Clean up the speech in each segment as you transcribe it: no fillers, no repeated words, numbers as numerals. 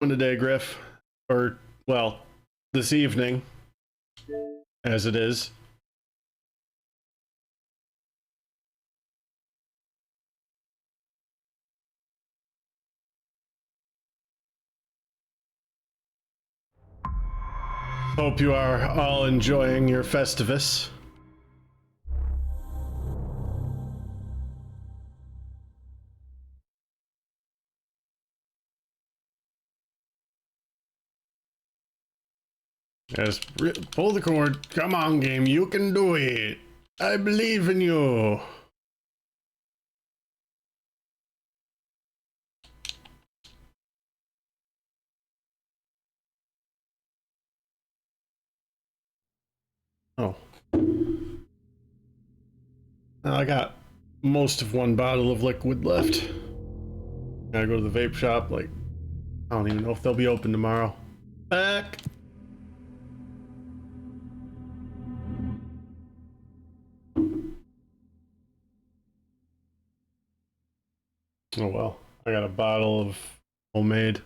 Today, Griff. Or, well, this evening, as it is. Hope you are all enjoying your Festivus. Yes, pull the cord. Come on, game. You can do it. I believe in you. Oh. I got most of one bottle of liquid left. Gotta go to the vape shop. Like, I don't even know if they'll be open tomorrow. Back. Oh well. I got a bottle of homemade.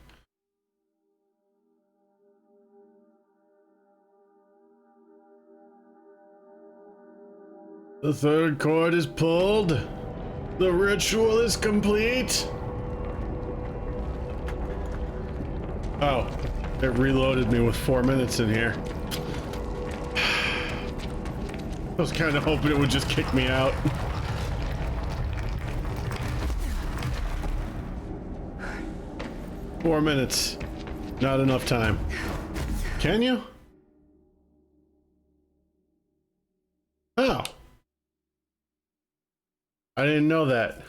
The third cord is pulled. The ritual is complete. Oh, it reloaded me with 4 minutes in here. I was kind of hoping it would just kick me out. Four minutes. Not enough time. Can you? Oh. I didn't know that.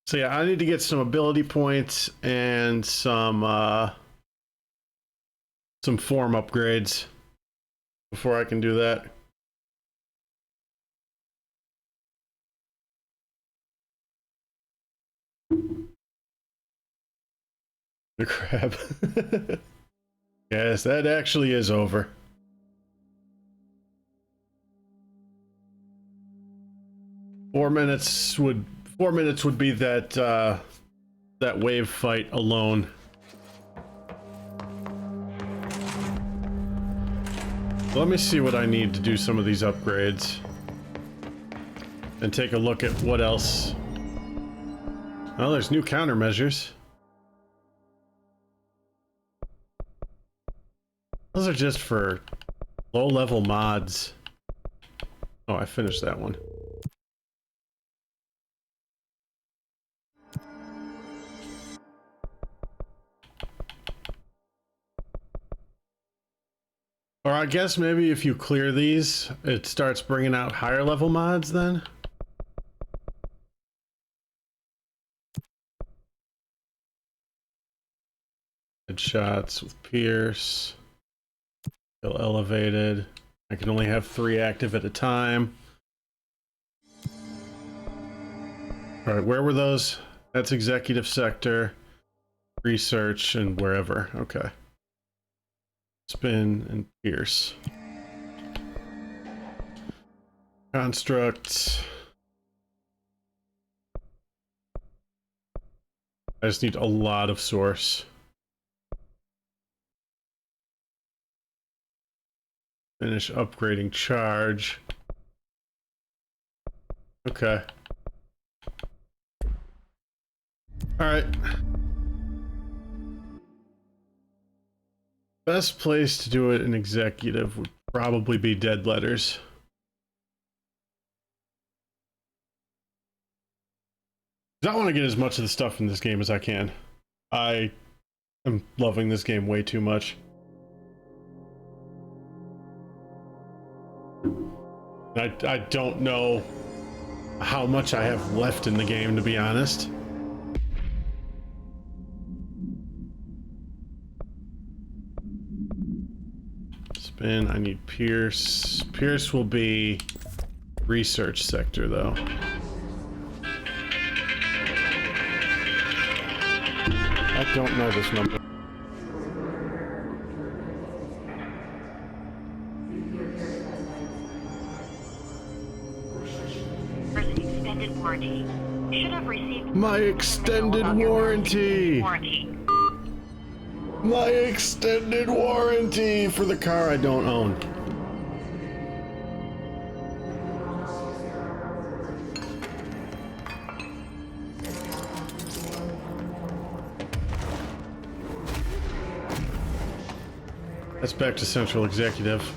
So yeah, I need to get some ability points and some form upgrades before I can do that. The crab. Yes, that actually is over. Four minutes would be that that wave fight alone. Let me see what I need to do some of these upgrades and take a look at what else. Oh, there's new countermeasures. Those are just for low-level mods. Oh, I finished that one. Or I guess maybe if you clear these, it starts bringing out higher level mods then? Headshots with Pierce. Still elevated. I can only have 3 active at a time. Alright, where were those? That's executive sector, research, and wherever. Okay. Spin and Pierce. Construct. I just need a lot of source. Finish upgrading charge. Okay. Alright. Best place to do it in executive would probably be dead letters. I want to get as much of the stuff in this game as I can. I am loving this game way too much. I don't know how much I have left in the game, to be honest. Spin, I need Pierce. Pierce will be research sector, though. I don't know this number. Extended warranty. Should have received My extended warranty! My extended warranty for the car I don't own. That's back to Central Executive.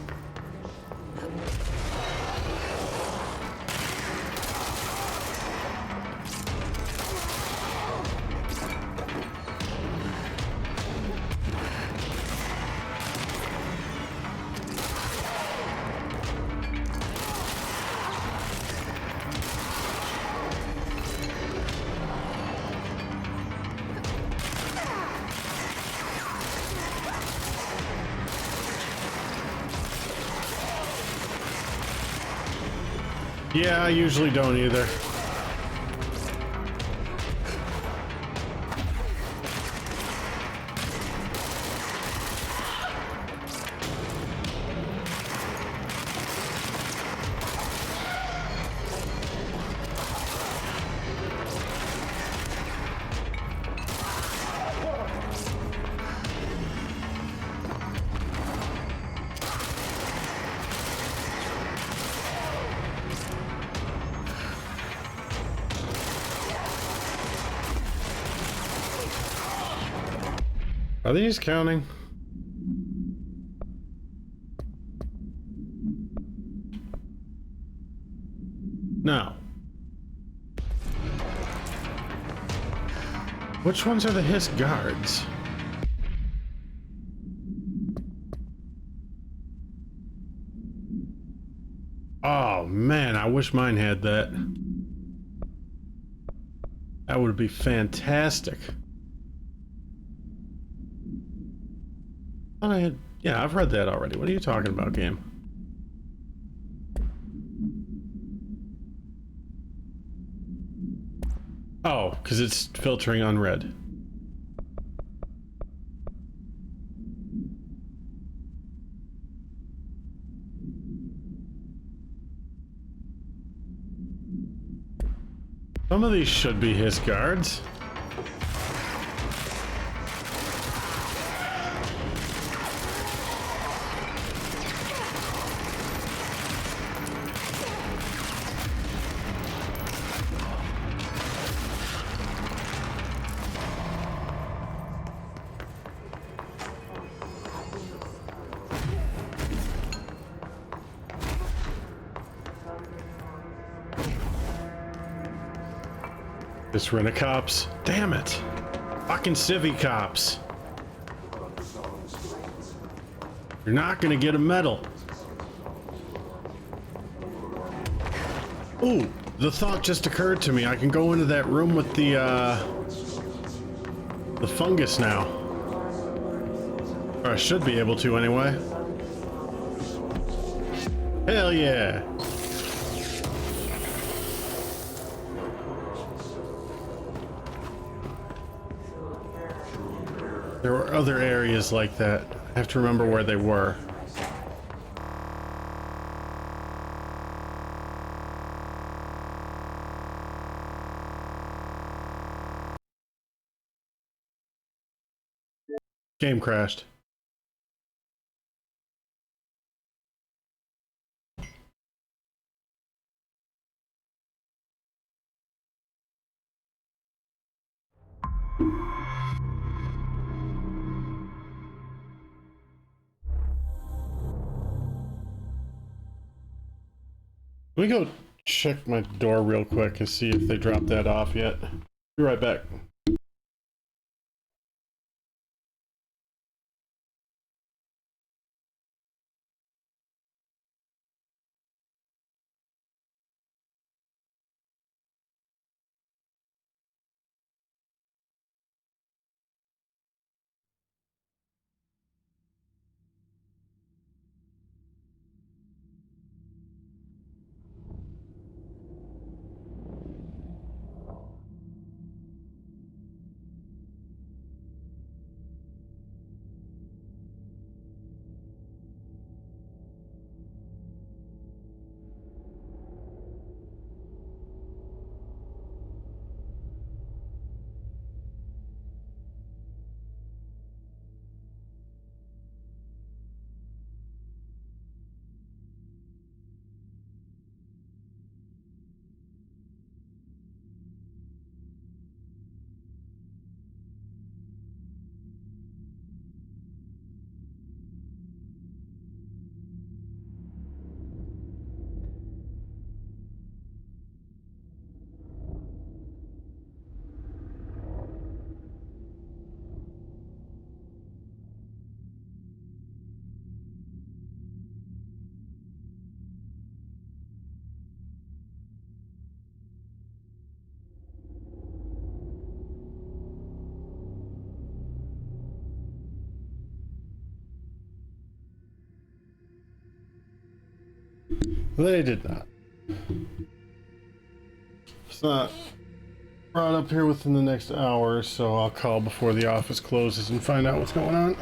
Yeah, I usually don't either. Are these counting? No. Which ones are the Hiss guards? Oh man, I wish mine had that. That would be fantastic. Thought I had, yeah, I've read that already. What are you talking about, game? Oh, because it's filtering unread. Some of these should be his guards. This rent-a-cops. Damn it. Fucking civvy cops. You're not gonna get a medal. Ooh, the thought just occurred to me. I can go into that room with the fungus now. Or I should be able to anyway. Hell yeah. There were other areas like that. I have to remember where they were. Game crashed. Let me go check my door real quick and see if they dropped that off yet. Be right back. They did not. It's not brought up here within the next hour, so I'll call before the office closes and find out what's going on.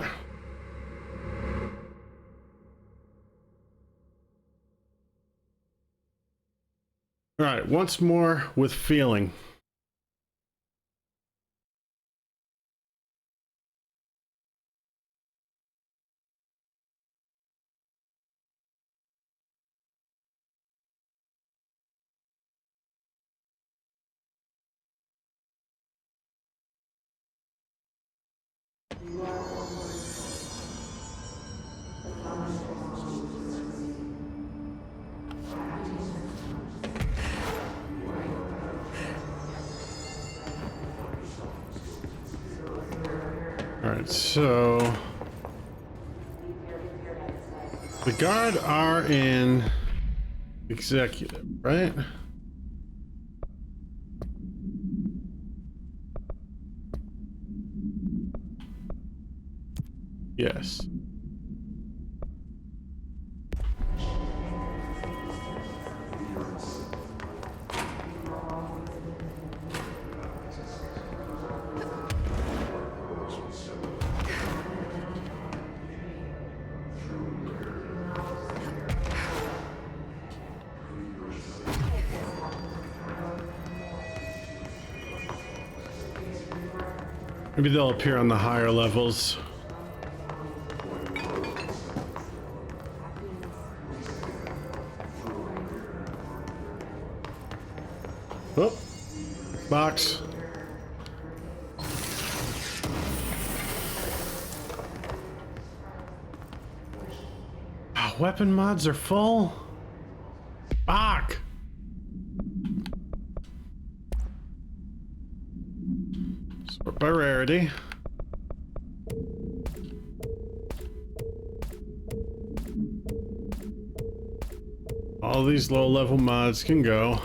All right, once more with feeling. Alright, so the guard are in executive, right? Yes. Maybe they'll appear on the higher levels. Oh, box. Oh, weapon mods are full. Fuck. Sort by rarity. All these low-level mods can go.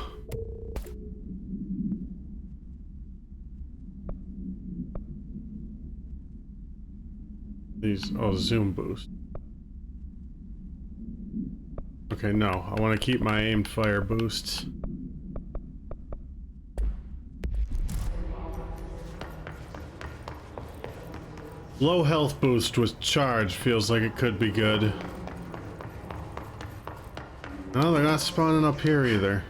These, oh, zoom boost. Okay, no, I want to keep my aimed fire boosts. Low health boost with charge feels like it could be good. No, they're not spawning up here either.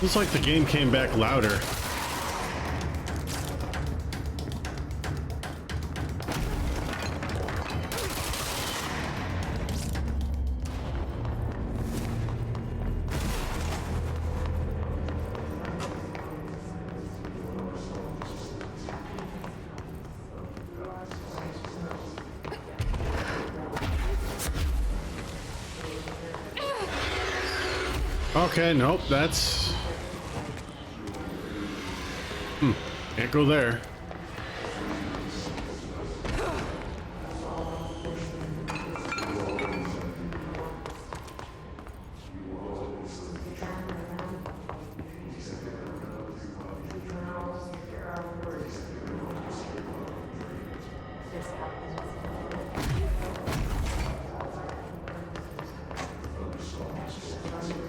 Looks like the game came back louder. Okay, nope, that's... Can't go there.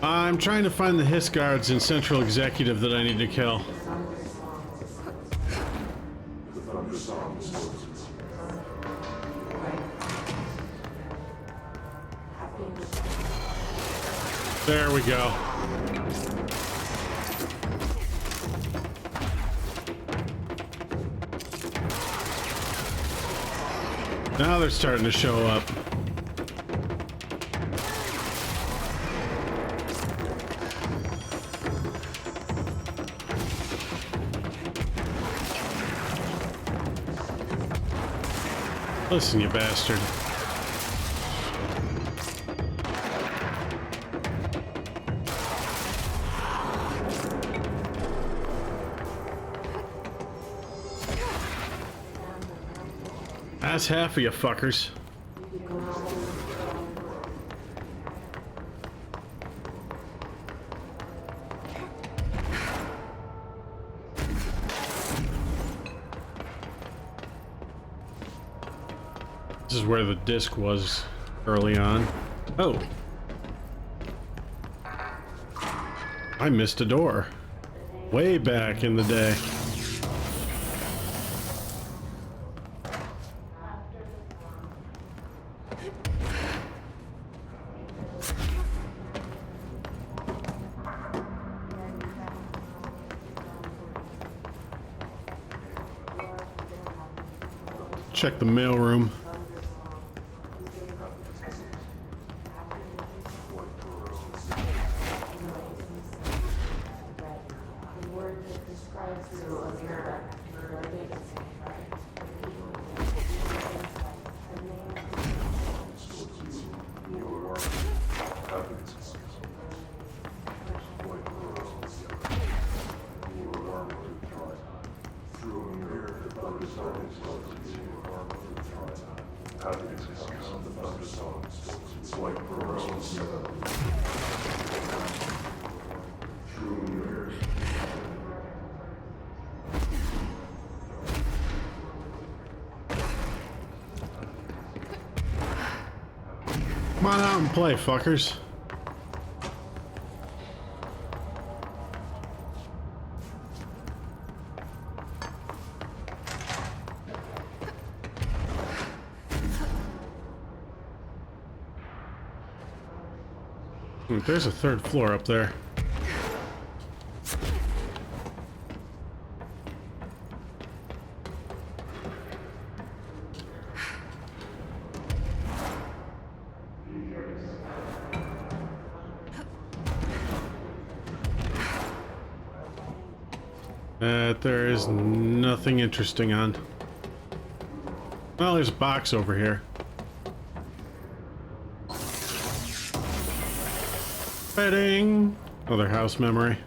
I'm trying to find the Hiss guards in Central Executive that I need to kill. There we go. Now they're starting to show up. Listen, you bastard. That's half of you fuckers. This is where the disc was early on. Oh. I missed a door. Way back in the day. Check the mail room. Come on out and play, fuckers. There's a third floor up there. There is nothing interesting on. Well, there's a box over here. Wedding! Other house memory.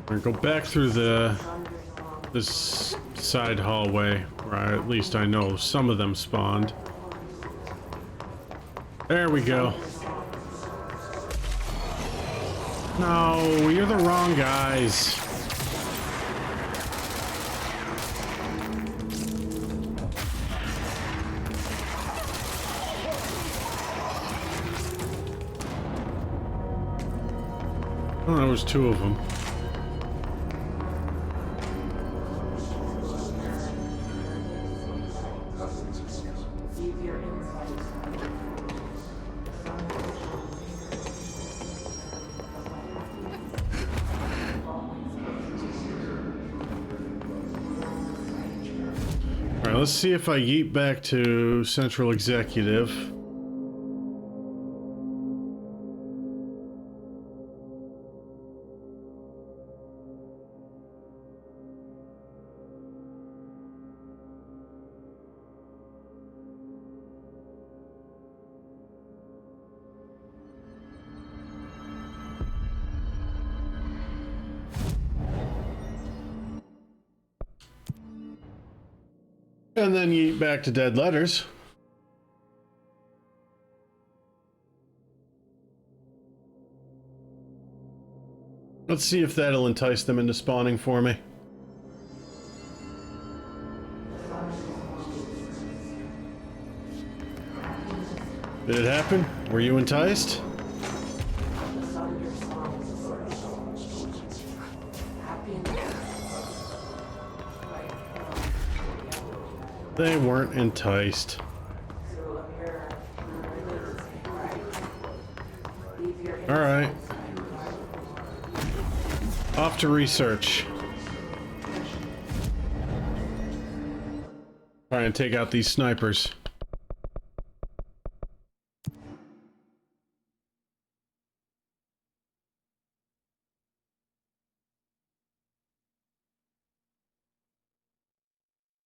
We're gonna go back through this side hallway, where at least I know some of them spawned. There we go. No, you're the wrong guys. Oh, there was two of them. Alright, let's see if I yeet back to Central Executive. And then yeet back to Dead Letters. Let's see if that'll entice them into spawning for me. Did it happen? Were you enticed? They weren't enticed. Alright. Off to research. Try and take out these snipers.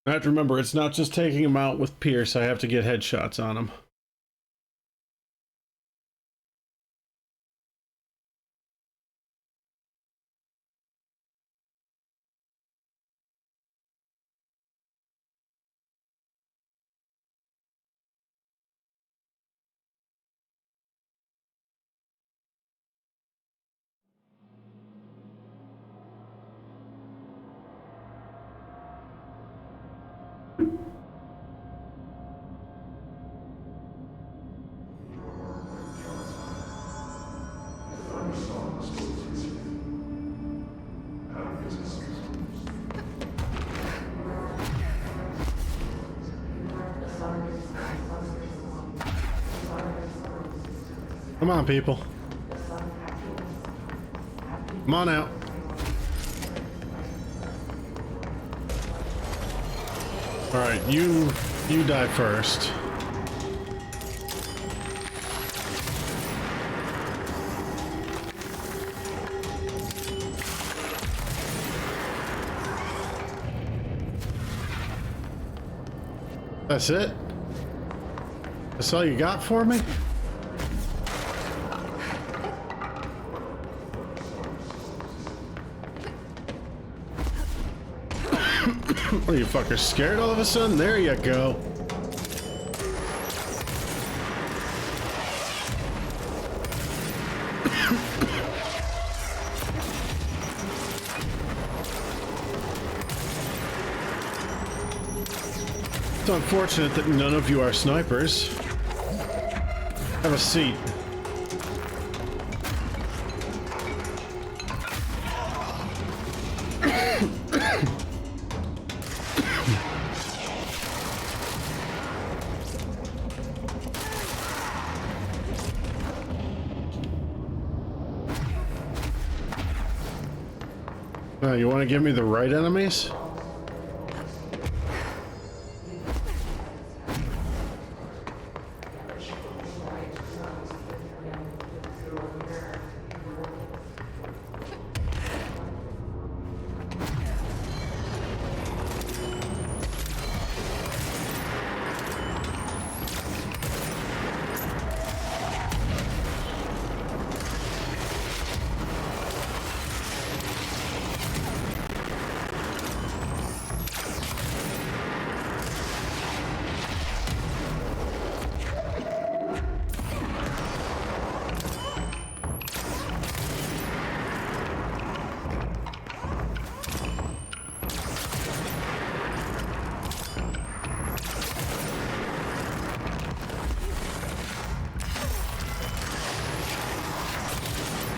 I have to remember, it's not just taking them out with Pierce, I have to get headshots on them. Come on, people. Come on out. Alright, you die first. That's it? That's all you got for me? What are you fuckers scared all of a sudden? There you go. It's unfortunate that none of you are snipers. Have a seat. You want to give me the right enemies?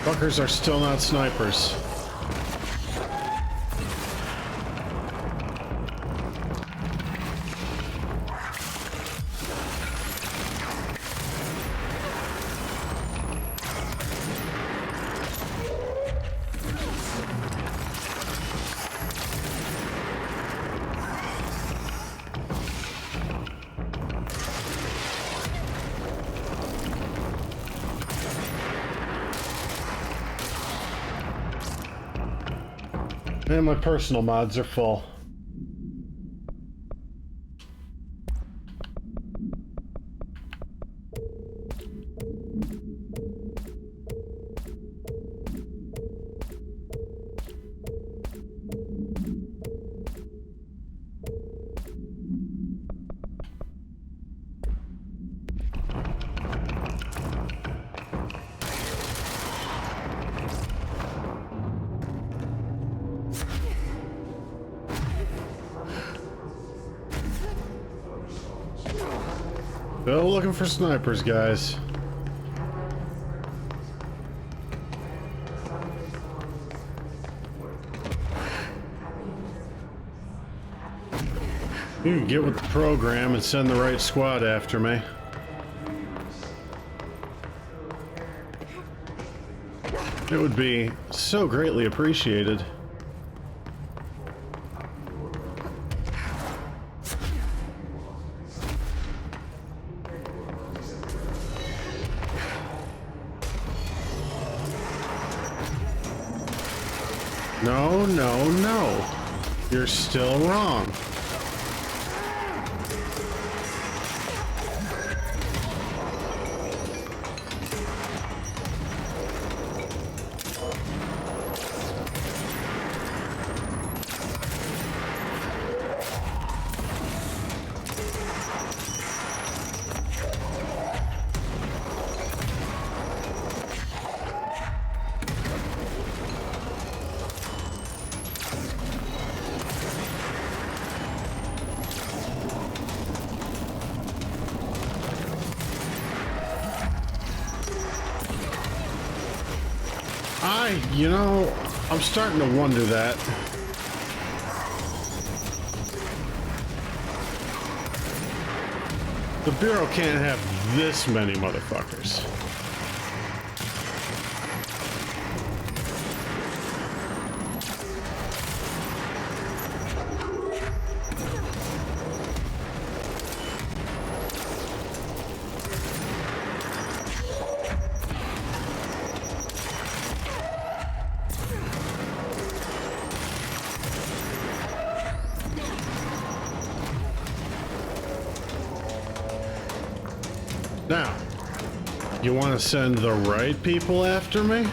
Fuckers are still not snipers. And my personal mods are full. Still looking for snipers, guys. You can get with the program and send the right squad after me. It would be so greatly appreciated. No, no, no. You're still wrong. You know, I'm starting to wonder that. The Bureau can't have this many motherfuckers. Now, you want to send the right people after me?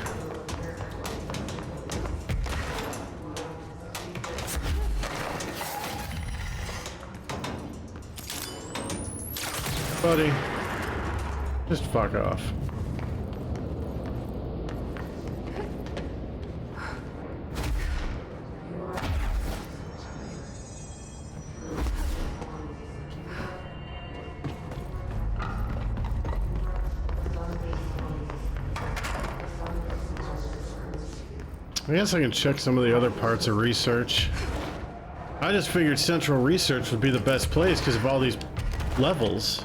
Buddy, just fuck off. I guess I can check some of the other parts of research. I just figured central research would be the best place because of all these levels.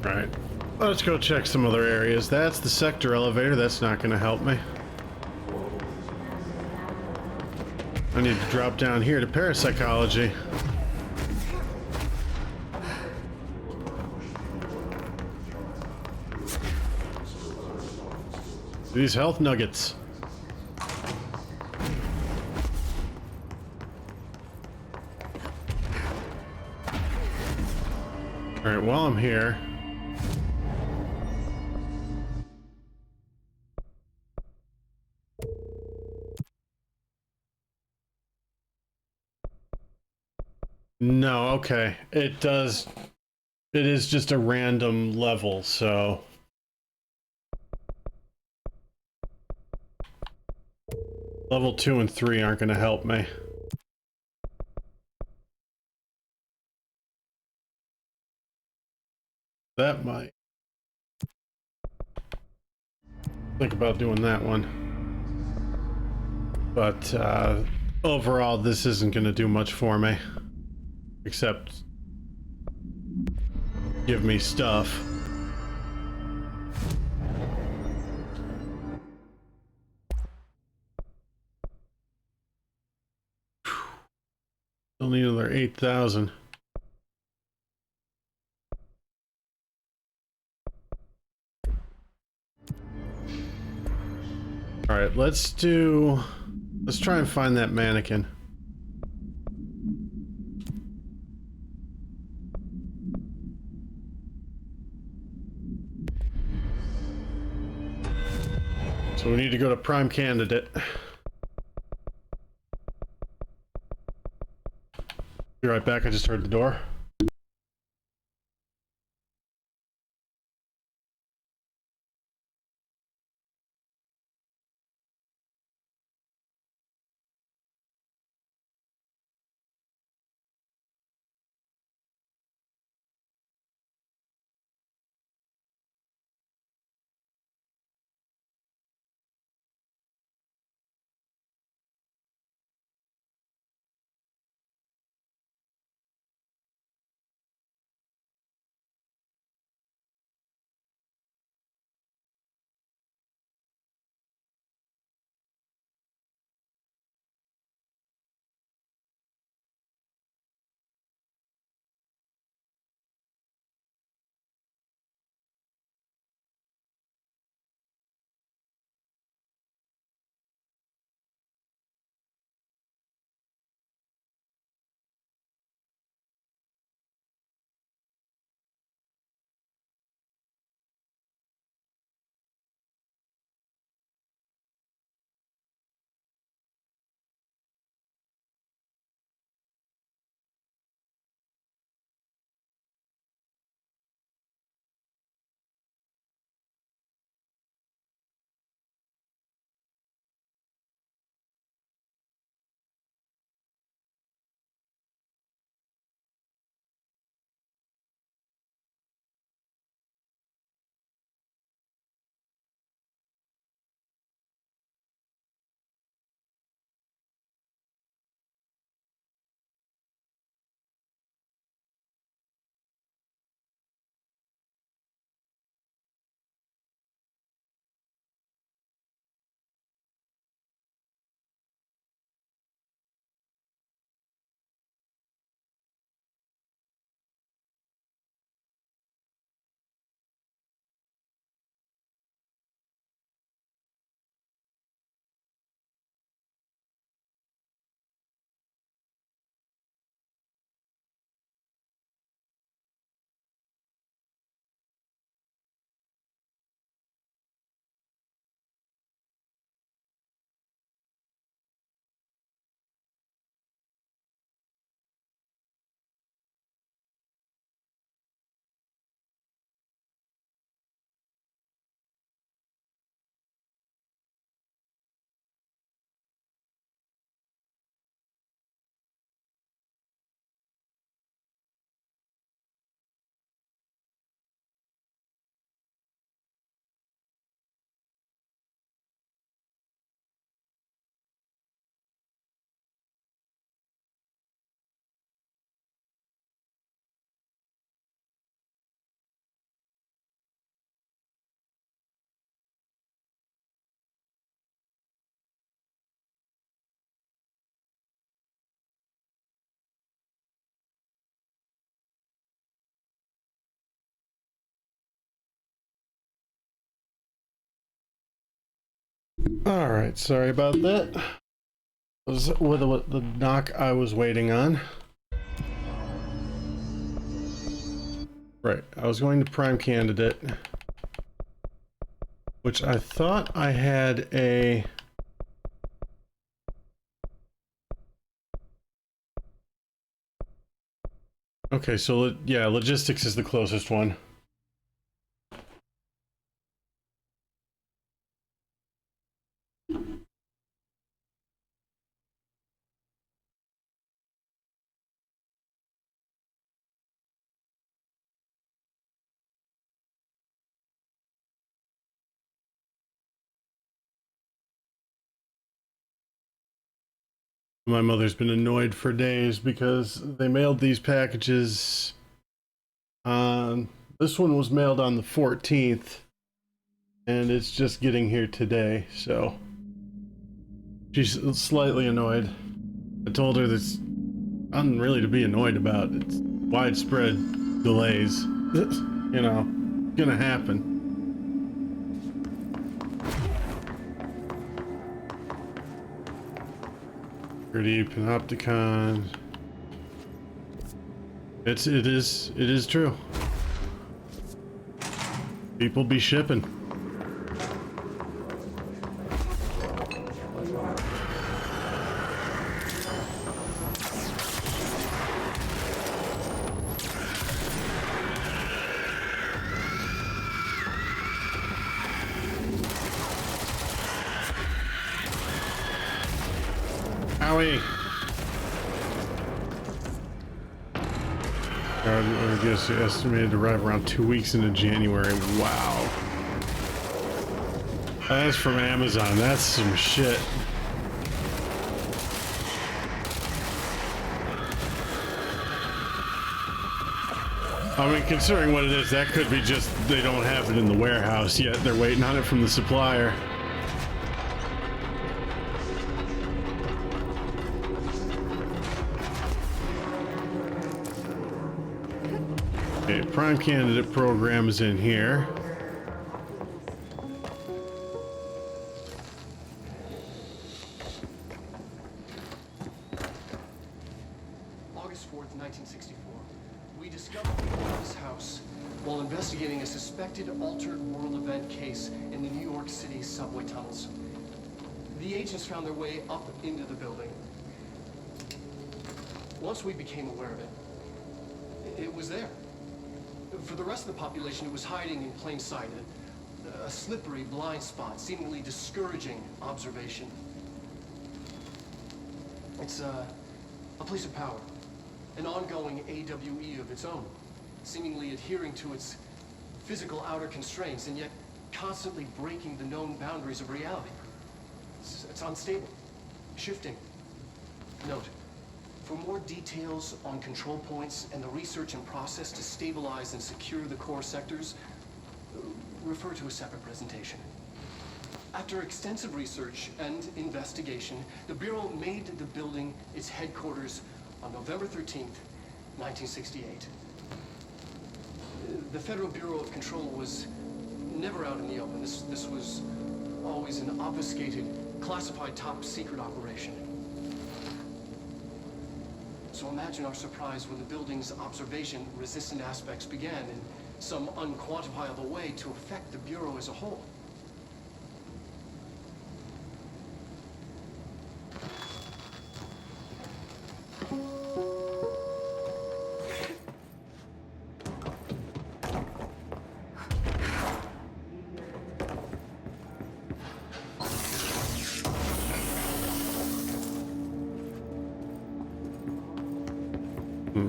Right. Let's go check some other areas. That's the sector elevator. That's not going to help me. I need to drop down here to parapsychology. These health nuggets. All right, while I'm here, no, okay. It does. It is just a random level, so. Level 2 and 3 aren't going to help me. That might. Think about doing that one. But overall, this isn't going to do much for me. Except give me stuff. Still need another 8,000. All right, let's try and find that mannequin. So we need to go to Prime Candidate. Be right back, I just heard the door. All right, sorry about that. Was with the knock I was waiting on. Right, I was going to Prime Candidate, which I thought I had a... Okay, so yeah, logistics is the closest one. My mother's been annoyed for days because they mailed these packages on... This one was mailed on the 14th, and it's just getting here today, so... She's slightly annoyed. I told her there's nothing really to be annoyed about. It's widespread delays. You know, gonna happen. Pretty Panopticon. It is true. People be shipping. Owie. I guess estimated to arrive around 2 weeks into January. Wow. That's from Amazon. That's some shit. I mean, considering what it is, that could be just they don't have it in the warehouse yet. They're waiting on it from the supplier. Okay, Prime Candidate program is in here. August 4th, 1964. We discovered this house while investigating a suspected altered world event case in the New York City subway tunnels. The agents found their way up into the building. Once we became aware of it, it was there. For the rest of the population, it was hiding in plain sight, a slippery blind spot, seemingly discouraging observation. It's a place of power, an ongoing AWE of its own, seemingly adhering to its physical outer constraints and yet constantly breaking the known boundaries of reality. It's unstable, shifting. Note, for more details on control points and the research and process to stabilize and secure the core sectors, refer to a separate presentation. After extensive research and investigation, the Bureau made the building its headquarters on November 13th, 1968. The Federal Bureau of Control was never out in the open. This was always an obfuscated, classified top-secret operation. So imagine our surprise when the building's observation-resistant aspects began in some unquantifiable way to affect the Bureau as a whole.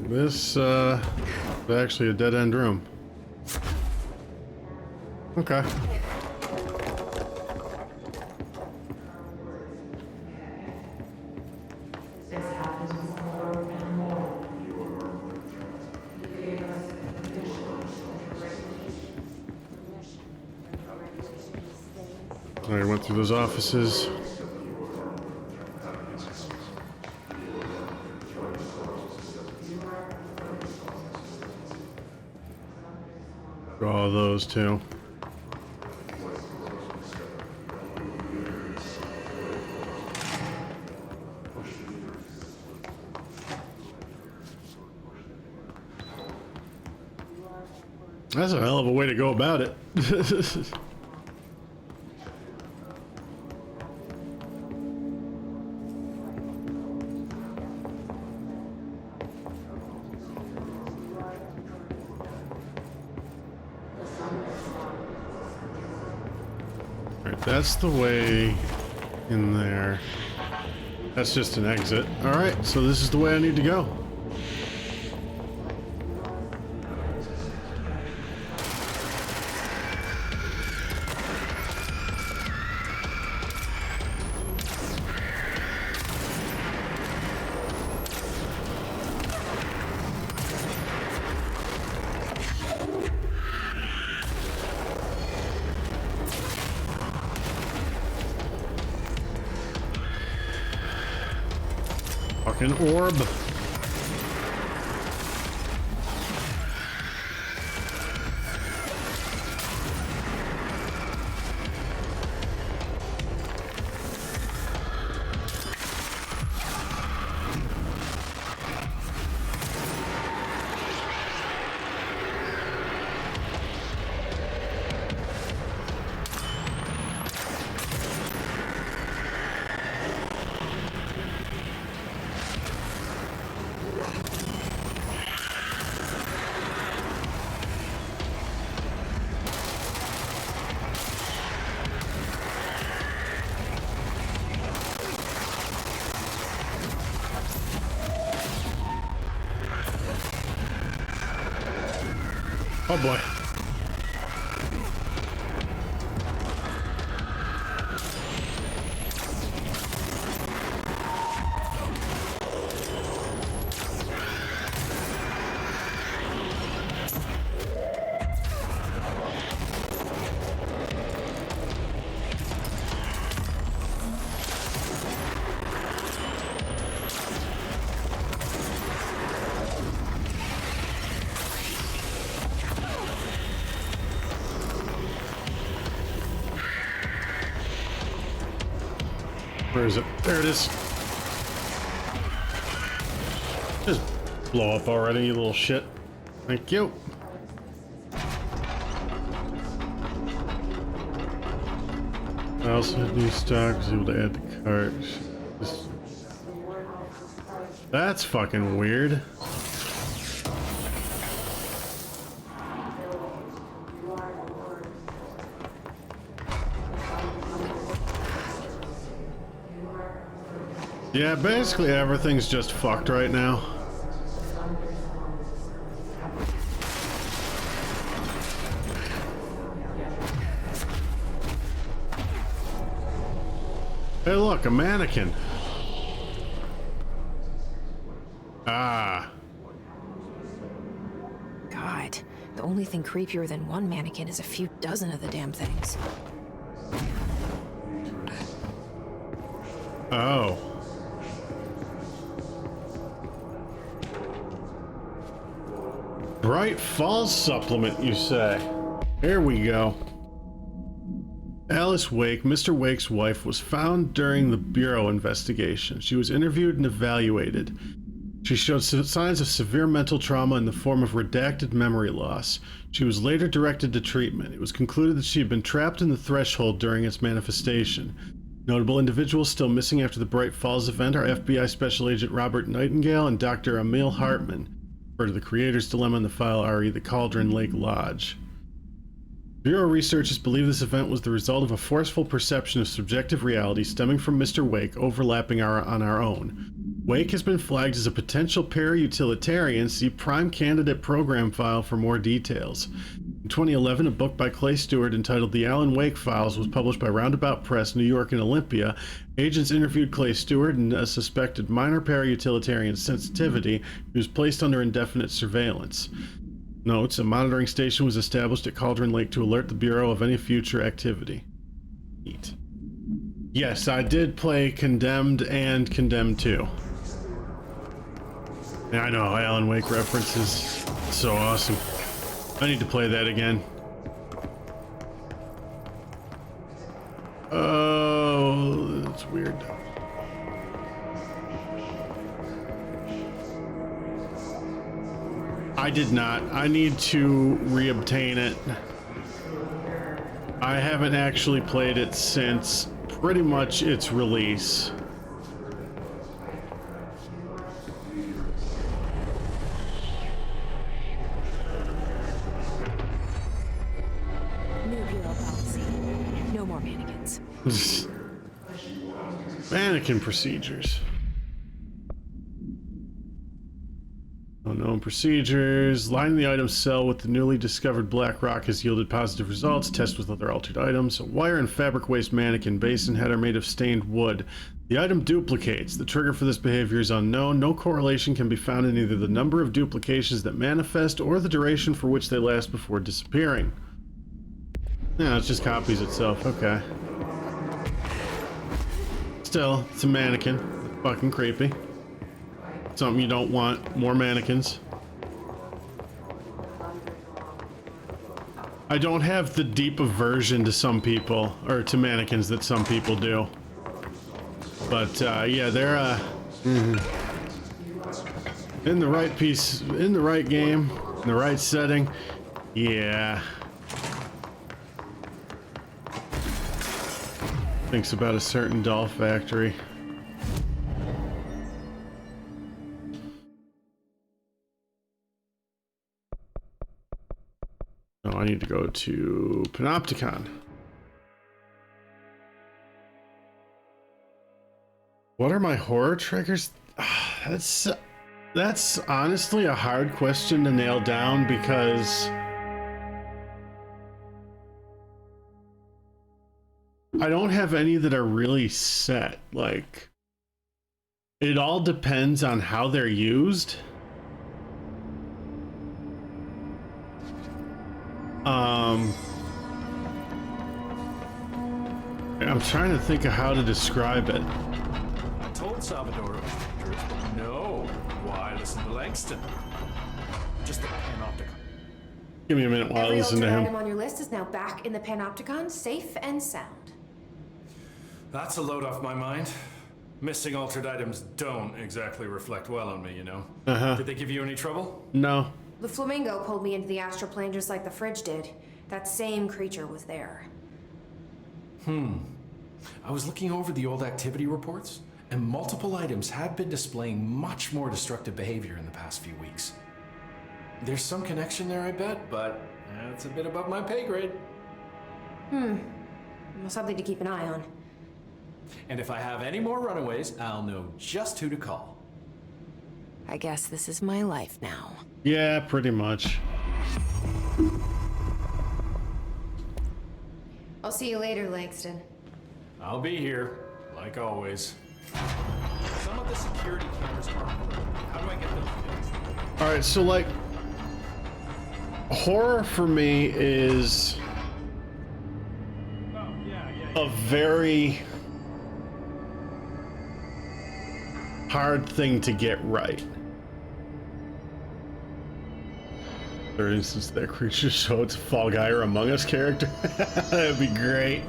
This, is actually a dead-end room. Okay. I went through those offices. All those too. That's a hell of a way to go about it. Alright, that's the way in there. That's just an exit. Alright, so this is the way I need to go. Fucking orb. Oh boy. Where is it? There it is. Just blow up already, you little shit. Thank you. I also had new stock, was able to add the cart. That's fucking weird. Yeah, basically everything's just fucked right now. Hey look, a mannequin. Ah. God, the only thing creepier than one mannequin is a few dozen of the damn things. Oh. Bright Falls supplement, you say? Here we go. Alice Wake, Mr. Wake's wife, was found during the Bureau investigation. She was interviewed and evaluated. She showed signs of severe mental trauma in the form of redacted memory loss. She was later directed to treatment. It was concluded that she had been trapped in the threshold during its manifestation. Notable individuals still missing after the Bright Falls event are FBI Special Agent Robert Nightingale and Dr. Emil Hartman. Refer to the creator's dilemma in the file RE, the Cauldron Lake Lodge. Bureau researchers believe this event was the result of a forceful perception of subjective reality stemming from Mr. Wake overlapping on our own. Wake has been flagged as a potential para-utilitarian. See Prime Candidate Program file for more details. In 2011, a book by Clay Stewart entitled The Alan Wake Files was published by Roundabout Press, New York and Olympia. Agents interviewed Clay Stewart and a suspected minor para-utilitarian sensitivity who was placed under indefinite surveillance. Notes, a monitoring station was established at Cauldron Lake to alert the Bureau of any future activity. Neat. Yes, I did play Condemned and Condemned 2. Yeah, I know, Alan Wake references. So awesome. I need to play that again. Oh, that's weird. I did not. I need to reobtain it. I haven't actually played it since pretty much its release. New bureau policy. No more mannequins. Mannequin procedures. Unknown procedures. Lining the item cell with the newly discovered black rock has yielded positive results. Test with other altered items. A wire and fabric waste mannequin base and head are made of stained wood. The item duplicates. The trigger for this behavior is unknown. No correlation can be found in either the number of duplications that manifest or the duration for which they last before disappearing. Yeah, it just copies itself. Okay. Still, it's a mannequin. It's fucking creepy. Something you don't want. More mannequins. I don't have the deep aversion to some people, or to mannequins that some people do. But yeah, they're in the right piece, in the right game, in the right setting. Yeah. Thinks about a certain doll factory. Oh, I need to go to Panopticon. What are my horror triggers? That's honestly a hard question to nail down because I don't have any that are really set. Like, it all depends on how they're used. I'm trying to think of how to describe it. I told Salvador it was dangerous, but no. Why listen to Langston? Just the Panopticon. Give me a minute while I Every listen to altered him. item on your list is now back in the Panopticon, safe and sound. That's a load off my mind. Missing altered items don't exactly reflect well on me, you know. Did they give you any trouble? No. The flamingo pulled me into the astral plane just like the fridge did. That same creature was there. I was looking over the old activity reports, and multiple items have been displaying much more destructive behavior in the past few weeks. There's some connection there, I bet, but that's a bit above my pay grade. Well, something to keep an eye on. And if I have any more runaways, I'll know just who to call. I guess this is my life now. Yeah, pretty much. I'll see you later, Langston. I'll be here, like always. Some of the security cameras are. How do I get those fixed? All right, so like, horror for me is a very hard thing to get right. For instance, that creature show it's a Fall Guy or Among Us character. That'd be great.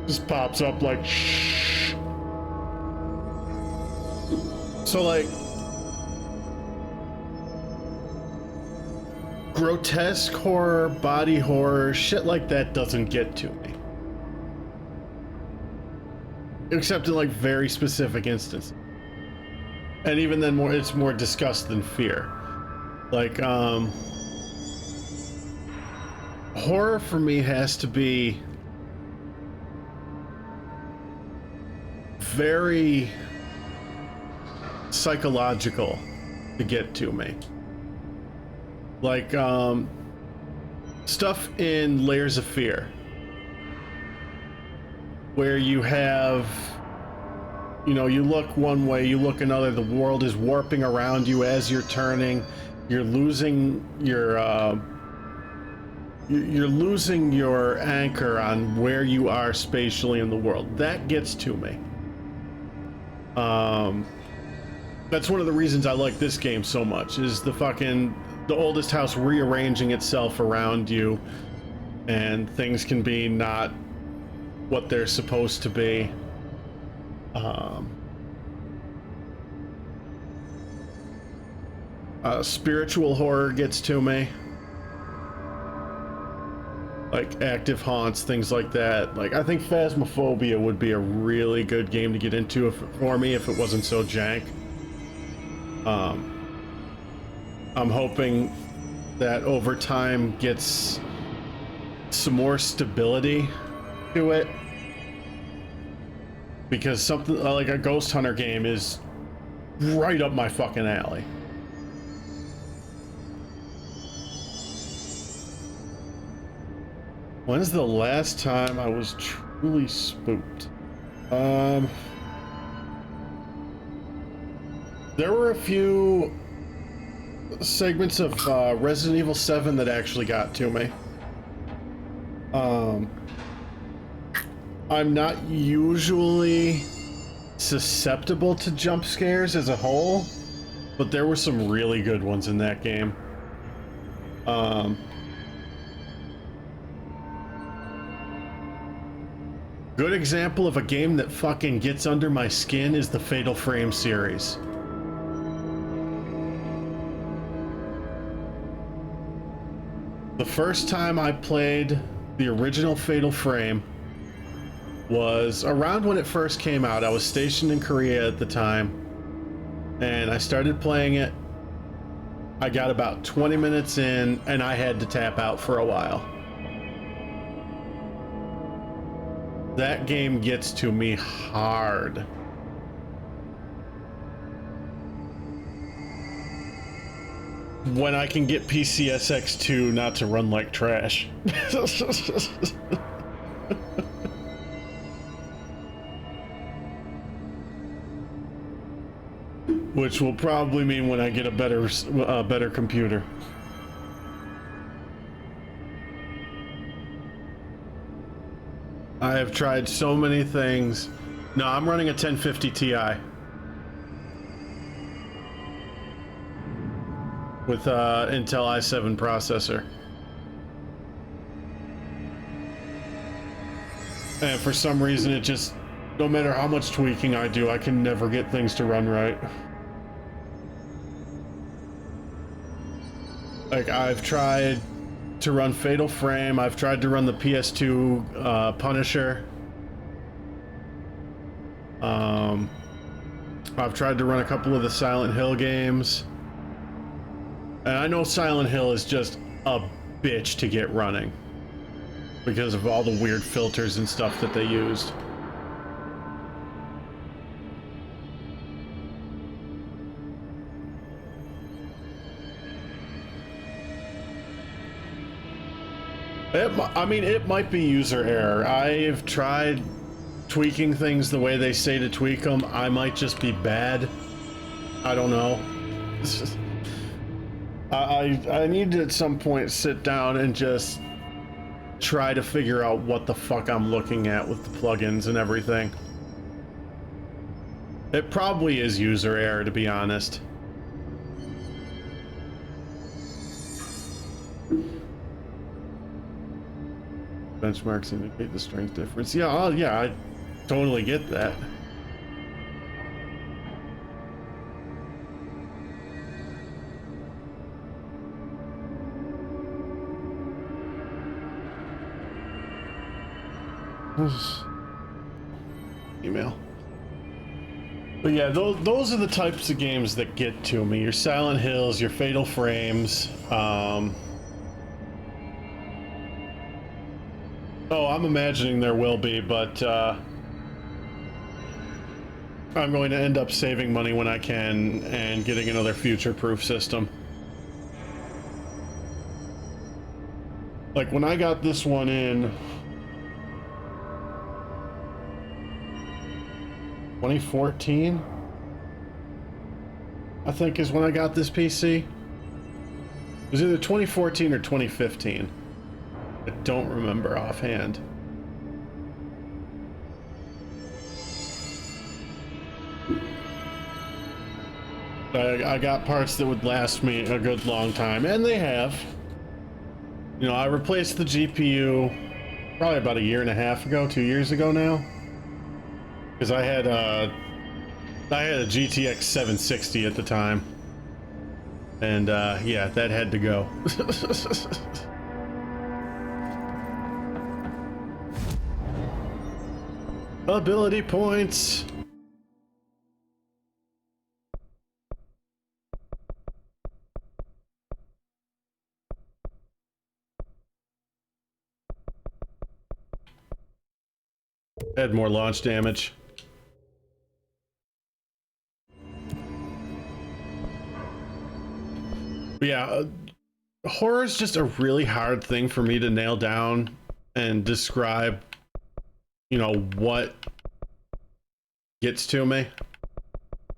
Just pops up like shh. So like grotesque horror, body horror, shit like that doesn't get to me. Except in like very specific instances. And even then it's more disgust than fear. Like horror for me has to be very psychological to get to me. Like stuff in Layers of Fear, where you have, you know, you look one way, you look another, the world is warping around you as you're turning, you're losing your anchor on where you are spatially in the world. That gets to me. That's one of the reasons I like this game so much, is the oldest house rearranging itself around you, and things can be not what they're supposed to be. Spiritual horror gets to me. Like active haunts, things like that. Like, I think Phasmophobia would be a really good game to get into for me if it wasn't so jank. I'm hoping that over time gets some more stability to it, because something like a Ghost Hunter game is right up my fucking alley. When's the last time I was truly spooked? There were a few segments of Resident Evil 7 that actually got to me. I'm not usually susceptible to jump scares as a whole, but there were some really good ones in that game. Good example of a game that fucking gets under my skin is the Fatal Frame series. The first time I played the original Fatal Frame was around when it first came out. I was stationed in Korea at the time, and I started playing it. I got about 20 minutes in, and I had to tap out for a while. That game gets to me hard. When I can get PCSX2 not to run like trash. Which will probably mean when I get a better computer. I have tried so many things. No, I'm running a 1050 Ti. With Intel i7 processor. And for some reason it just, no matter how much tweaking I do, I can never get things to run right. Like, I've tried to run Fatal Frame, I've tried to run the PS2 Punisher. I've tried to run a couple of the Silent Hill games. And I know Silent Hill is just a bitch to get running because of all the weird filters and stuff that they used. I mean, it might be user error. I've tried tweaking things the way they say to tweak them. I might just be bad. I don't know. I need to at some point sit down and just try to figure out what the fuck I'm looking at with the plugins and everything. It probably is user error, to be honest. Benchmarks indicate the strength difference. Yeah, yeah, I totally get that. Email. But yeah, those are the types of games that get to me. Your Silent Hills, your Fatal Frames. Oh, I'm imagining there will be, but I'm going to end up saving money when I can and getting another future-proof system. Like, when I got this one in 2014, I think is when I got this PC. It was either 2014 or 2015. I don't remember offhand. I got parts that would last me a good long time, and they have. You know, I replaced the GPU probably about a year and a half ago, 2 years ago now. Because I had a GTX 760 at the time. And yeah, that had to go. Ability points. Add more launch damage. Yeah, horror is just a really hard thing for me to nail down and describe, you know, what gets to me.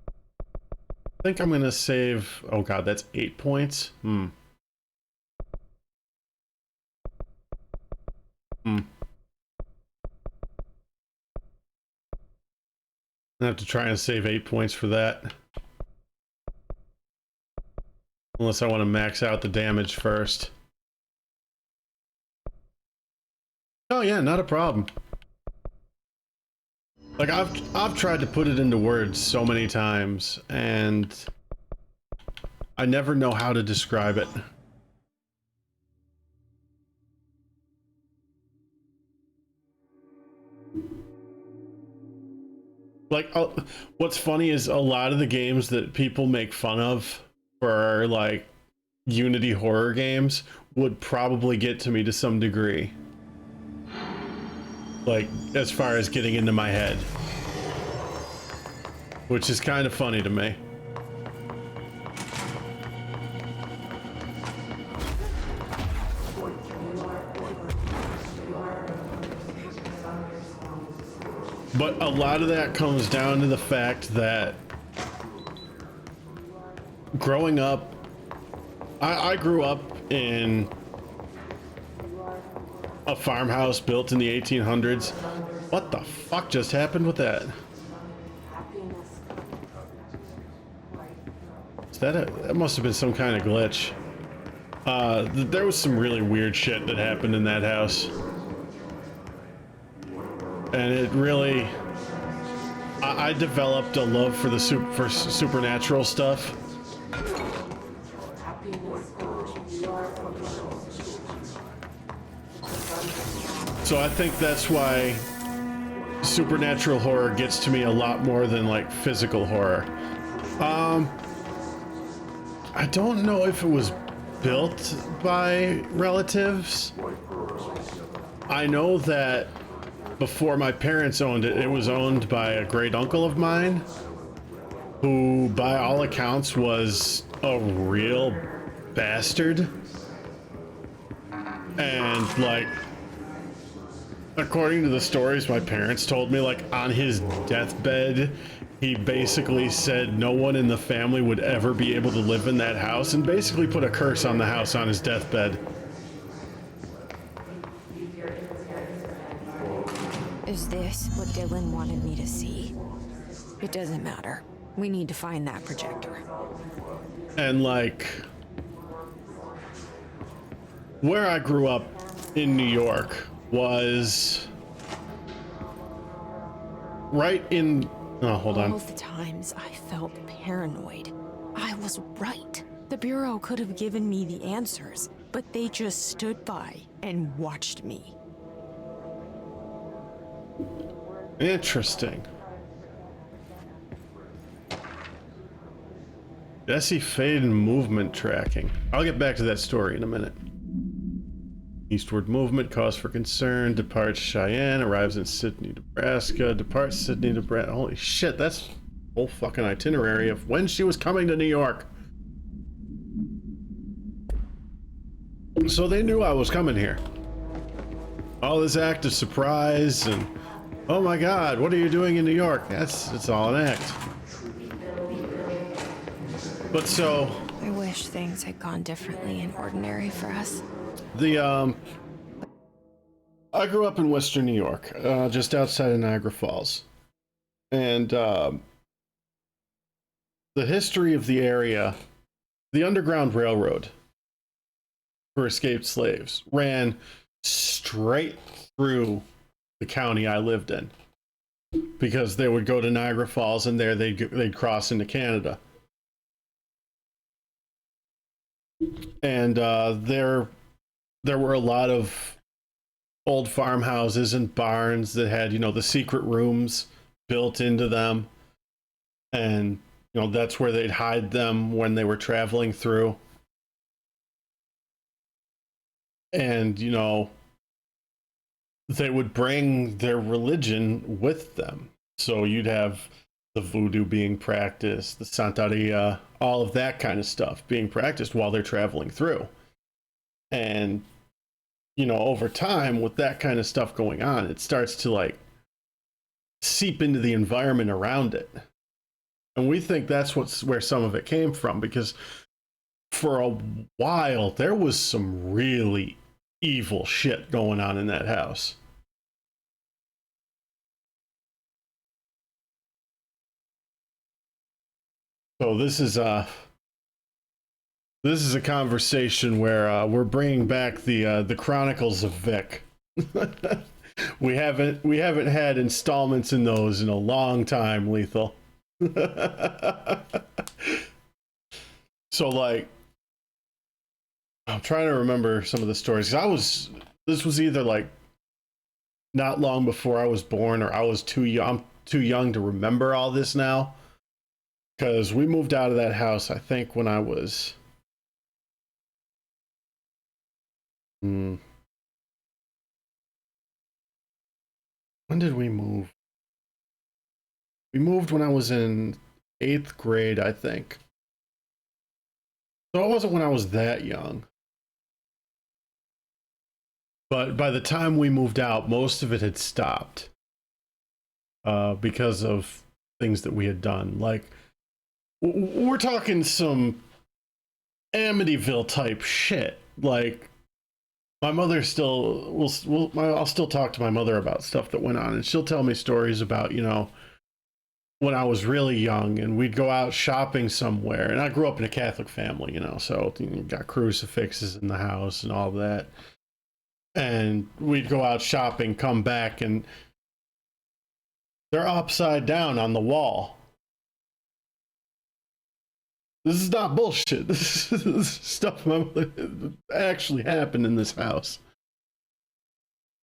I think I'm gonna save, oh god, that's 8 points. I have to try and save 8 points for that. Unless I want to max out the damage first. Oh yeah, not a problem. Like I've tried to put it into words so many times and I never know how to describe it. Like, what's funny is a lot of the games that people make fun of for like Unity horror games would probably get to me to some degree. Like, as far as getting into my head. Which is kind of funny to me. But a lot of that comes down to the fact that growing up, I grew up in a farmhouse built in the 1800s. What the fuck just happened with that? Is that must have been some kind of glitch. There was some really weird shit that happened in that house. And it really, I developed a love for the supernatural stuff. So I think that's why supernatural horror gets to me a lot more than like physical horror. I don't know if it was built by relatives. I know that before my parents owned it, it was owned by a great uncle of mine, who by all accounts was a real bastard. And like, according to the stories my parents told me, like on his deathbed, he basically said no one in the family would ever be able to live in that house and basically put a curse on the house on his deathbed. Is this what Dylan wanted me to see? It doesn't matter. We need to find that projector. And like, where I grew up in New York was right in, oh, hold on. All the times I felt paranoid, I was right. The Bureau could have given me the answers, but they just stood by and watched me. Interesting. Jesse Faden movement tracking. I'll get back to that story in a minute. Eastward movement, cause for concern, departs Cheyenne, arrives in Sydney, Nebraska, departs Sydney, Nebraska. Holy shit, that's whole fucking itinerary of when she was coming to New York. So they knew I was coming here. All this act of surprise and, oh my god, what are you doing in New York? It's all an act. But so, I wish things had gone differently in Ordinary for us. I grew up in Western New York, just outside of Niagara Falls. And, the history of the area, the Underground Railroad for escaped slaves ran straight through the county I lived in. Because they would go to Niagara Falls and there they'd cross into Canada. And there were a lot of old farmhouses and barns that had, you know, the secret rooms built into them. And, you know, that's where they'd hide them when they were traveling through. And, you know, they would bring their religion with them. So you'd have the voodoo being practiced, the Santeria, all of that kind of stuff being practiced while they're traveling through. And, you know, over time, with that kind of stuff going on, it starts to like seep into the environment around it. And we think that's where some of it came from, because for a while there was some really evil shit going on in that house. So this is a conversation where we're bringing back the Chronicles of Vic. we haven't had installments in those in a long time, Lethal. So like, I'm trying to remember some of the stories. This was either like not long before I was born, or I was too young to remember all this now. Because we moved out of that house, I think, when I was... When did we move? We moved when I was in 8th grade, I think. So it wasn't when I was that young. But by the time we moved out, most of it had stopped. Because of things that we had done. Like, we're talking some Amityville type shit. Like, my mother still I'll still talk to my mother about stuff that went on, and she'll tell me stories about, you know, when I was really young and we'd go out shopping somewhere. And I grew up in a Catholic family, you know, so you got crucifixes in the house and all of that. And we'd go out shopping, come back, and they're upside down on the wall. This is not bullshit. This is stuff actually happened in this house.